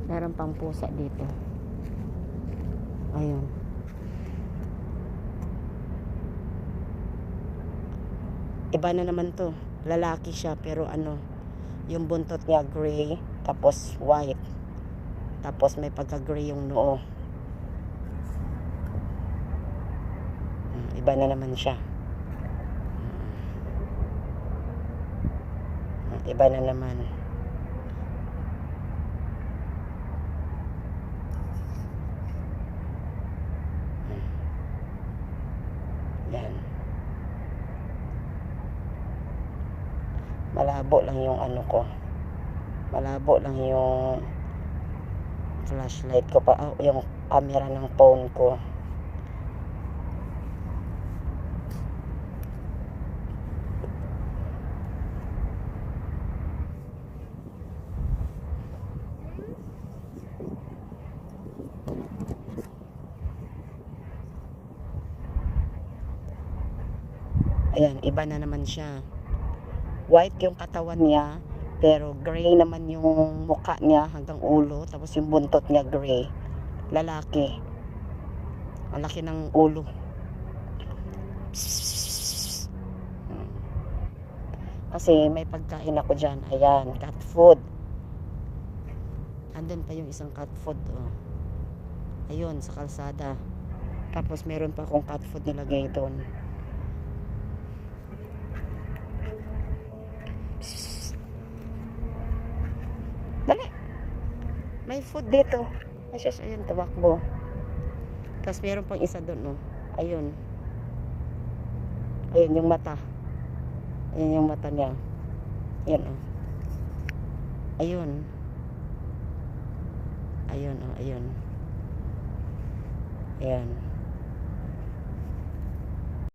Meron pang pusa dito. Ayun. Iba na naman to. Lalaki siya pero ano, yung buntot niya gray, tapos white. Tapos may pagka-gray yung noo. Iba na naman siya. Iba na naman. Yan. Malabo lang yung ano ko. Malabo lang yung flashlight ko pa. Oh, yung camera ng phone ko. Ayan, iba na naman siya. White yung katawan niya, pero gray naman yung mukha niya hanggang ulo, tapos yung buntot niya gray. Lalaki. Ang laki ng ulo. Kasi may pagkain ako dyan. Ayan, cat food. Andun pa yung isang cat food. Oh. Ayun, sa kalsada. Tapos meron pa akong cat food nilagay doon. Dali. May food dito. Asyos, ayun, tabakbo. Tapos meron pang isa doon, oh. Ayun. Ayun yung mata. Ayun yung mata niya. Ayun, oh. Ayun. Ayun, oh, ayun. Ayan.